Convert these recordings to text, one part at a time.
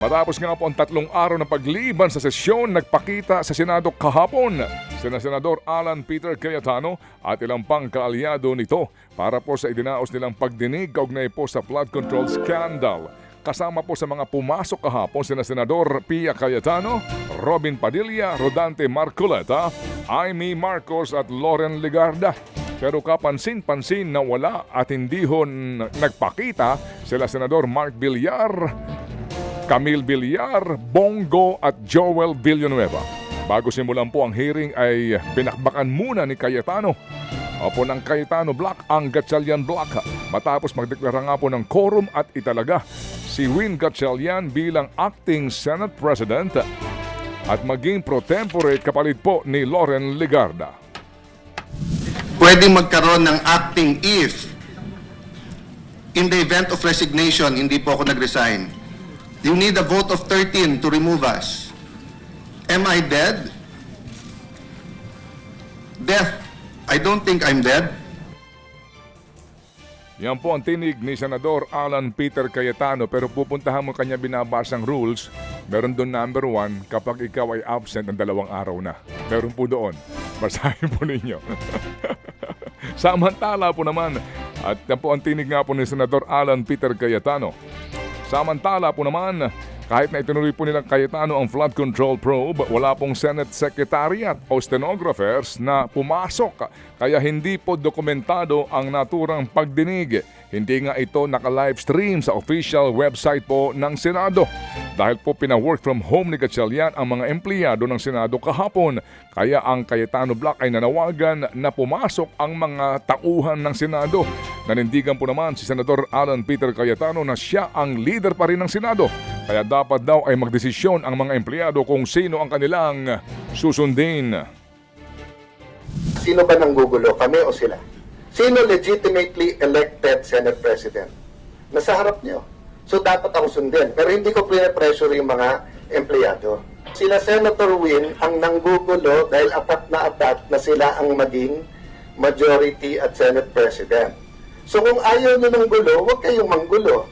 Matapos nga po ang 3 araw na pagliban sa sesyon, nagpakita sa Senado kahapon sina Senador Alan Peter Cayetano at ilang pang kaalyado nito para po sa idinaos nilang pagdinig kaugnay po sa flood control scandal. Kasama po sa mga pumasok kahapon sina Senador Pia Cayetano, Robin Padilla, Rodante Marcoleta, Amy Marcos at Loren Legarda. Pero kapansin-pansin na wala at hindi nagpakita sila Senador Mark Villar, Camille Villar, Bongo at Joel Villanueva. Bago simulan po ang hearing ay pinakbakan muna ni Cayetano ng Cayetano Block ang Gatchalian Block matapos magdeklara nga po ng quorum at italaga si Win Gatchalian bilang acting Senate President at maging pro tempore kapalit po ni Loren Legarda. Pwedeng magkaroon ng acting if in the event of resignation, hindi po ako nag-resign. You need a vote of 13 to remove us. Am I dead? Death. I don't think I'm dead. Yan po ang tinig ni Senador Alan Peter Cayetano, pero pupuntahan mo kanya binabasang rules. Meron doon number 1, kapag ikaw ay absent ng 2 araw na. Meron po doon. Basahin po ninyo. Samantala po naman, at yan po ang tinig nga po ni Senador Alan Peter Cayetano. Samantala po naman, kahit na itinuloy po nilang Cayetano ang flood control probe, wala pong Senate Secretariat o stenographers na pumasok. Kaya hindi po dokumentado ang naturang pagdinig. Hindi nga ito naka-livestream sa official website po ng Senado. Dahil po pina-work from home ni Gatchalian ang mga empleyado ng Senado kahapon. Kaya ang Cayetano Block ay nanawagan na pumasok ang mga tauhan ng Senado. Nanindigan po naman si Senador Alan Peter Cayetano na siya ang leader pa rin ng Senado. Kaya dapat daw ay magdesisyon ang mga empleyado kung sino ang kanilang susundin. Sino ba nanggugulo? Kami o sila? Sino legitimately elected Senate President? Nasa harap niyo. So dapat ako sundin. Pero hindi ko pinapressure yung mga empleyado. Sila Senator Win ang nanggugulo dahil apat na sila ang maging majority at Senate President. So kung ayaw nyo ng gulo, huwag kayong manggulo.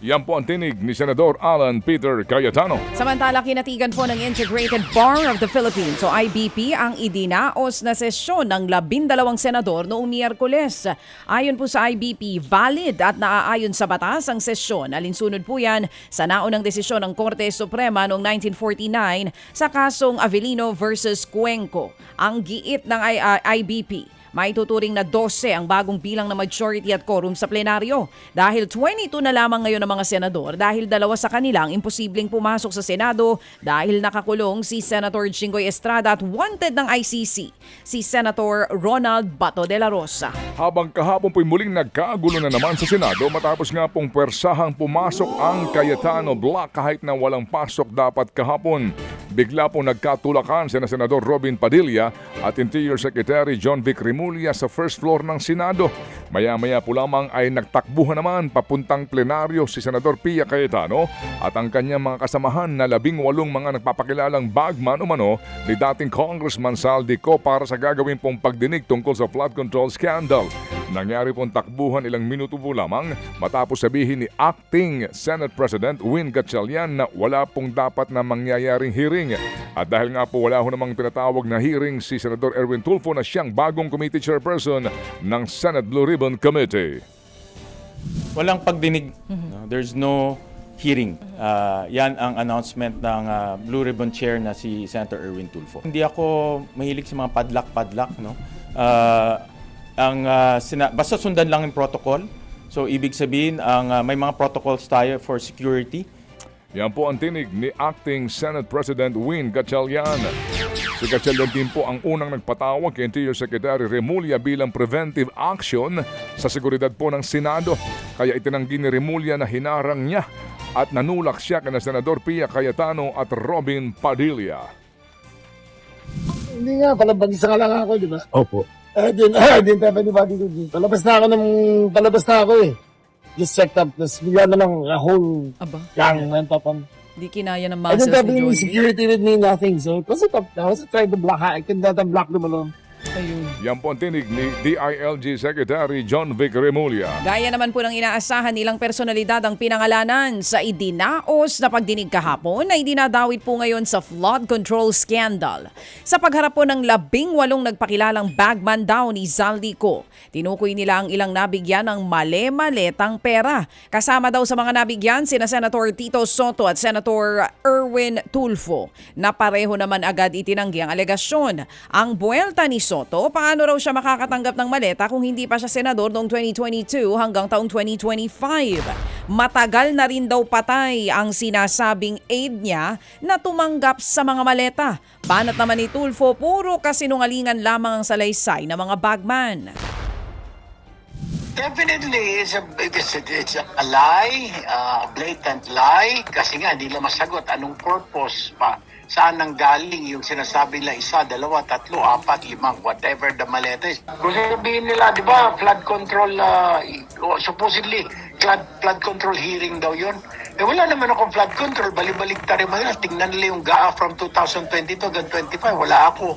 Yan po ang tinig ni Senador Alan Peter Cayetano. Samantala, kinatigan po ng Integrated Bar of the Philippines o IBP ang idinaos na sesyon ng 12 senador noong Miyerkules. Ayon po sa IBP, valid at naaayon sa batas ang sesyon. Alinsunod po yan sa naunang desisyon ng Korte Suprema noong 1949 sa kasong Avellino versus Cuenco. Ang giit ng IBP, may tuturing na 12 ang bagong bilang na majority at quorum sa plenaryo. Dahil 22 na lamang ngayon ang mga senador dahil 2 sa kanilang imposibleng pumasok sa Senado dahil nakakulong si Senator Jinggoy Estrada at wanted ng ICC, si Senator Ronald Bato de la Rosa. Habang kahapon po'y muling nagkagulo na naman sa Senado matapos nga pong pwersahang pumasok ang Cayetano Block kahit na walang pasok dapat kahapon. Bigla pong nagkatulakan sina Senador Robin Padilla at Interior Secretary John Vic Remulla sa first floor ng Senado. Maya-maya po lamang ay nagtakbuhan naman papuntang plenaryo si Senador Pia Cayetano at ang kanyang mga kasamahan na 18 mga nagpapakilalang bagman umano ni dating Congressman Saldi Co para sa gagawin pong pagdinig tungkol sa flood control scandal. Nangyari pong takbuhan ilang minuto po lamang matapos sabihin ni Acting Senate President Win Gatchalian na wala pong dapat na mangyayaring hearing. At dahil nga po wala ho namang pinatawag na hearing si Senador Erwin Tulfo na siyang bagong committee chairperson ng Senate Blue Ribbon Committee. Walang pagdinig. No? There's no hearing. Yan ang announcement ng Blue Ribbon Chair na si Senator Erwin Tulfo. Hindi ako mahilig sa mga padlak-padlak. No? Basta sundan lang yung protocol. So ibig sabihin, may mga protocols tayo for security. Yan po ang tinig ni Acting Senate President Win Gatchalian. Si Gatchalian din po ang unang nagpatawag kay Interior Secretary Remulla bilang preventive action sa seguridad po ng Senado. Kaya itinanggi ni Remulla na hinarang niya at nanulak siya kina Senador Pia Cayetano at Robin Padilla. Hindi nga, palabagisa ka lang ako, di ba? Opo. Din tayo anybody to do. Palabas na ako eh. Just checked up, tapos bigla na lang a whole gang went up on. Di kinaya ng I didn't muscles have ni any Joey. security with me, nothing. So it was I was trying to block, I could not block them alone. Ayun. Yan po ang tinig ni DILG Secretary John Vic Remulla. Gaya naman po ng inaasahan nilang personalidad ang pinangalanan sa idinaos na pagdinig kahapon na idinadawit po ngayon sa flood control scandal. Sa pagharap po ng 18 nagpakilalang bagman daw ni Zaldico, tinukoy nila ang ilang nabigyan ng male-maletang pera. Kasama daw sa mga nabigyan sina Senator Tito Soto at Senator Erwin Tulfo, na pareho naman agad itinanggi ang alegasyon. Ang buwelta ni Soto, paano raw siya makakatanggap ng maleta kung hindi pa siya senador noong 2022 hanggang taong 2025? Matagal na rin daw patay ang sinasabing aid niya na tumanggap sa mga maleta. Banat naman ni Tulfo, puro kasinungalingan lamang ang salaysay ng mga bagman. Definitely, it's a lie, a blatant lie, kasi nga hindi lang masagot anong purpose pa. Saan nang galing yung sinasabi nila 1, 2, 3, 4, 5, whatever the maleta is. Kung sabihin nila, di ba, flood control, supposedly, flood control hearing daw yun. Eh wala naman akong flood control, balibalik tayo mo nila. Tingnan nila yung GAA from 2022 hanggang 25, wala ako.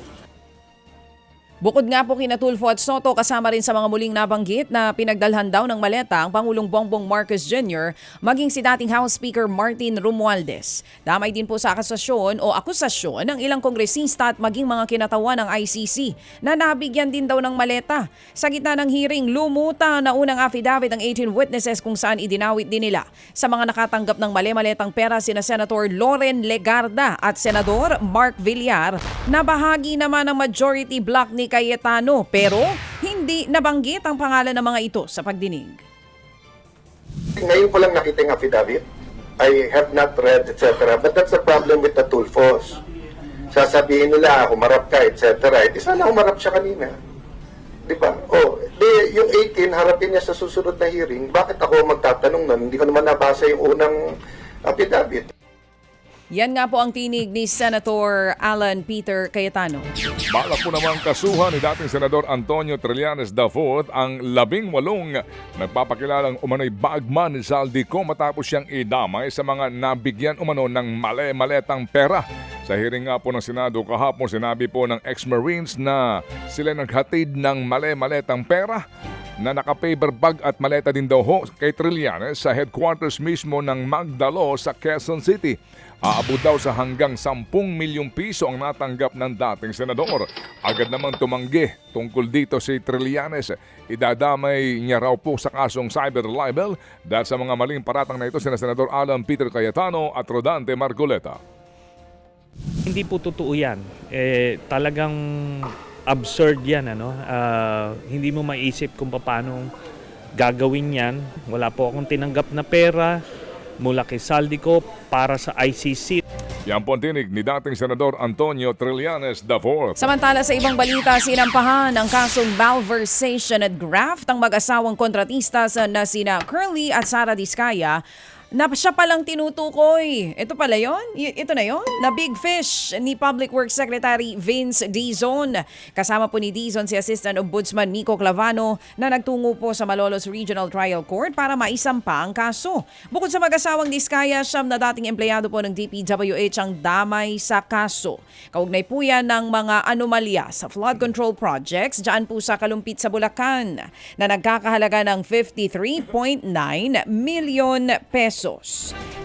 Bukod nga po kina Tulfo at Soto, kasama rin sa mga muling nabanggit na pinagdalhan daw ng maleta ang Pangulong Bongbong Marcos Jr. maging si dating House Speaker Martin Romualdez. Damay din po sa akusasyon ng ilang kongresista at maging mga kinatawan ng ICC na nabigyan din daw ng maleta. Sa gitna ng hearing, lumuta na unang affidavit ng 18 witnesses kung saan idinawit din nila sa mga nakatanggap ng male-maletang pera sina Senator Loren Legarda at Senador Mark Villar, na bahagi naman ng majority bloc ni Cayetano, pero hindi nabanggit ang pangalan ng mga ito sa pagdinig. Ngayon ko lang nakita yung affidavit. I have not read, etc. But that's the problem with the Tulfos. Sasabihin nila, humarap ka, etc. Di sana humarap siya kanina. Di ba? Yung 18, harapin niya sa susunod na hearing. Bakit ako magtatanong nun? Hindi ko naman nabasa yung unang affidavit. Yan nga po ang tinig ni Senator Alan Peter Cayetano. Balak po namang kasuhan ni dating Senador Antonio Trillanes IV ang 18 nagpapakilalang umano'y bagman ni Zaldico matapos siyang idamay sa mga nabigyan umano ng male-maletang pera. Sa hearing nga po ng Senado kahapon, sinabi po ng ex-Marines na sila naghatid ng male-maletang pera na naka-paper bag at maleta din daw ho kay Trillanes sa headquarters mismo ng Magdalo sa Quezon City. Aabot daw sa hanggang 10 milyong piso ang natanggap ng dating senador. Agad naman tumanggi tungkol dito si Trillanes. Idadamay niya raw po sa kasong cyber libel dahil sa mga maling paratang na ito sina Senador Alan Peter Cayetano at Rodante Marcoleta. Hindi po totoo yan. Talagang absurd yan. Hindi mo maisip kung paano gagawin yan. Wala po akong tinanggap na pera mula kay Zaldico para sa ICC. Yan po ang tinig ni dating Senador Antonio Trillanes IV. Samantala sa ibang balita, sinampahan ang kasong malversation at graft ang mag-asawang kontratistas na sina Curly at Sara Diskaya na siya palang tinutukoy. Ito pala yun? Ito na yun? Na big fish ni Public Works Secretary Vince Dizon. Kasama po ni Dizon si Assistant Ombudsman Miko Clavano na nagtungo po sa Malolos Regional Trial Court para maisampa ang kaso. Bukod sa mag-asawang Diskaya, siyam na dating empleyado po ng DPWH ang damay sa kaso. Kaugnay po yan ng mga anomalya sa flood control projects dyan po sa Kalumpit sa Bulacan na nagkakahalaga ng 53.9 million pesos.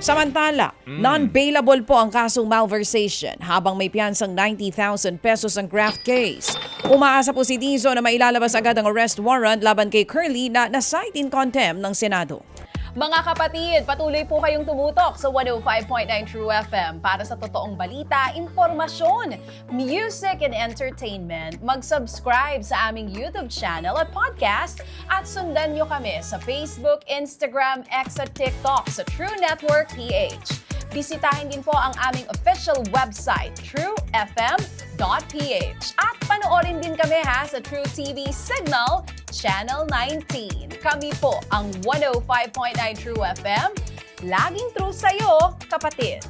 Samantala, non-bailable po ang kasong malversation habang may piyansang 90,000 pesos ang graft case. Umaasa po si Dizon na mailalabas agad ang arrest warrant laban kay Curly na na-cite in contempt ng Senado. Mga kapatid, patuloy po kayong tumutok sa 105.9 True FM para sa totoong balita, impormasyon, music, and entertainment. Mag-subscribe sa aming YouTube channel at podcast at sundan nyo kami sa Facebook, Instagram, X at TikTok sa True Network PH. Bisitahin din po ang aming official website, truefm.ph. At panoorin din kami sa True TV Signal, Channel 19. Kami po ang 105.9 True FM. Laging true sa'yo, kapatid.